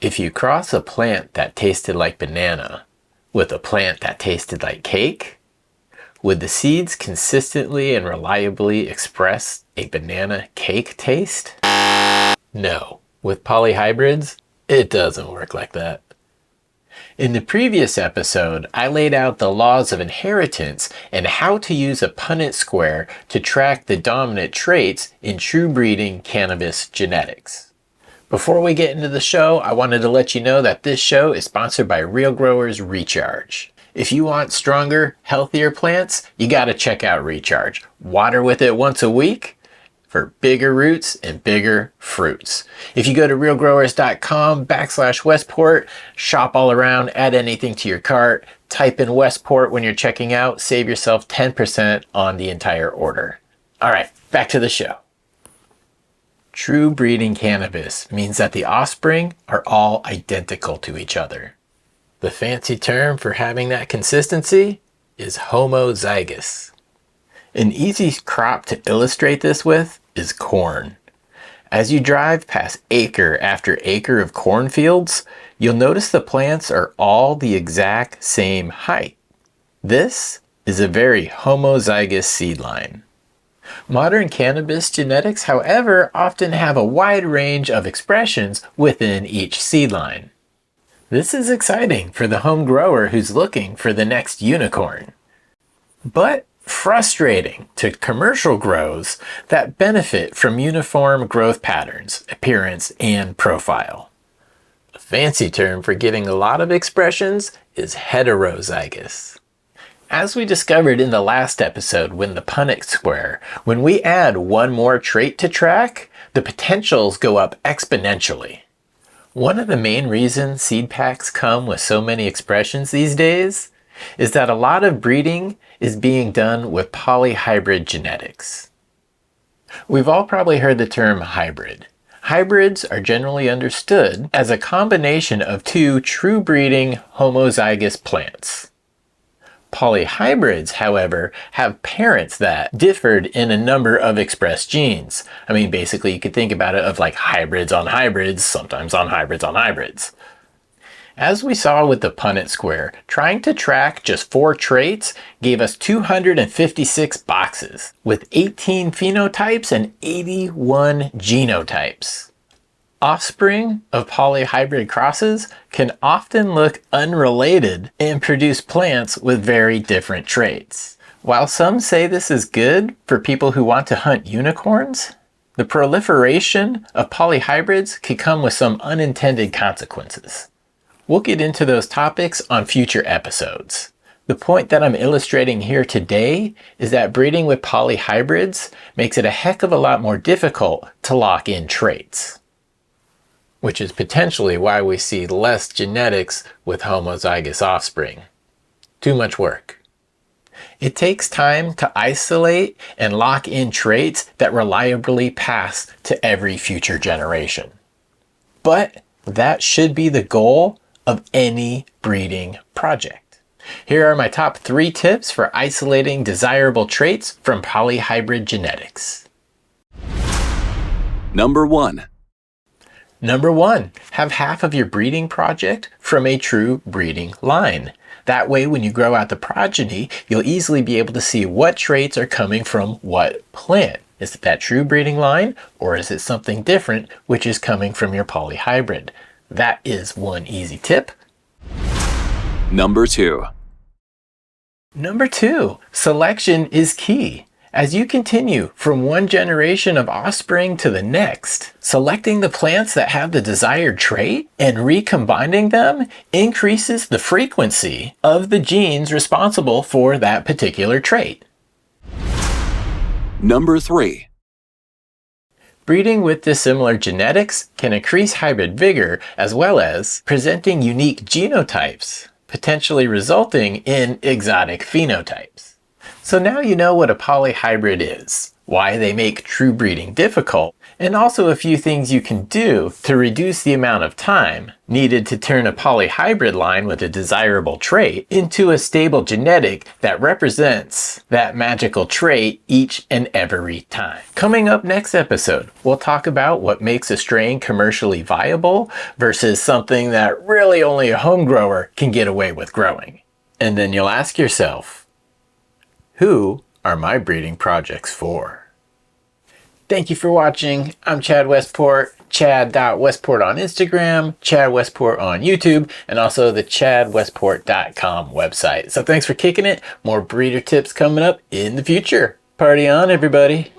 If you cross a plant that tasted like banana with a plant that tasted like cake, would the seeds consistently and reliably express a banana cake taste? No. With polyhybrids, it doesn't work like that. In the previous episode, I laid out the laws of inheritance and how to use a Punnett square to track the dominant traits in true breeding cannabis genetics. Before we get into the show, I wanted to let you know that this show is sponsored by Real Growers Recharge. If you want stronger, healthier plants, you gotta check out Recharge. Water with it once a week for bigger roots and bigger fruits. If you go to realgrowers.com/Westport, shop all around, add anything to your cart, type in Westport when you're checking out, save yourself 10% on the entire order. All right, back to the show. True breeding cannabis means that the offspring are all identical to each other. The fancy term for having that consistency is homozygous. An easy crop to illustrate this with is corn. As you drive past acre after acre of cornfields, you'll notice the plants are all the exact same height. This is a very homozygous seed line. Modern cannabis genetics, however, often have a wide range of expressions within each seed line. This is exciting for the home grower who's looking for the next unicorn, but frustrating to commercial grows that benefit from uniform growth patterns, appearance, and profile. A fancy term for getting a lot of expressions is heterozygous. As we discovered in the last episode with the Punnett square, when we add one more trait to track, the potentials go up exponentially. One of the main reasons seed packs come with so many expressions these days is that a lot of breeding is being done with polyhybrid genetics. We've all probably heard the term hybrid. Hybrids are generally understood as a combination of two true breeding homozygous plants. Polyhybrids, however, have parents that differed in a number of expressed genes. I mean, basically you could think about it of like hybrids on hybrids, sometimes on hybrids on hybrids. As we saw with the Punnett square, trying to track just 4 traits gave us 256 boxes with 18 phenotypes and 81 genotypes. Offspring of polyhybrid crosses can often look unrelated and produce plants with very different traits. While some say this is good for people who want to hunt unicorns, the proliferation of polyhybrids could come with some unintended consequences. We'll get into those topics on future episodes. The point that I'm illustrating here today is that breeding with polyhybrids makes it a heck of a lot more difficult to lock in traits, which is potentially why we see less genetics with homozygous offspring. Too much work. It takes time to isolate and lock in traits that reliably pass to every future generation. But that should be the goal of any breeding project. Here are my top 3 tips for isolating desirable traits from polyhybrid genetics. Number 1. Number 1, have half of your breeding project from a true breeding line. That way, when you grow out the progeny, you'll easily be able to see what traits are coming from what plant. Is it that true breeding line, or is it something different which is coming from your polyhybrid? That is one easy tip. Number 2. Number 2, selection is key. As you continue from one generation of offspring to the next, selecting the plants that have the desired trait and recombining them increases the frequency of the genes responsible for that particular trait. Number 3. Breeding with dissimilar genetics can increase hybrid vigor as well as presenting unique genotypes, potentially resulting in exotic phenotypes. So now you know what a polyhybrid is. why they make true breeding difficult, and also a few things you can do to reduce the amount of time needed to turn a polyhybrid line with a desirable trait into a stable genetic that represents that magical trait each and every time. Coming up next episode, we'll talk about what makes a strain commercially viable versus something that really only a home grower can get away with growing. And then you'll ask yourself, who are my breeding projects for? Thank you for watching. I'm Chad Westport, chad.westport on Instagram, Chad Westport on YouTube, and also the chadwestport.com website. So thanks for kicking it. More breeder tips coming up in the future. Party on, everybody.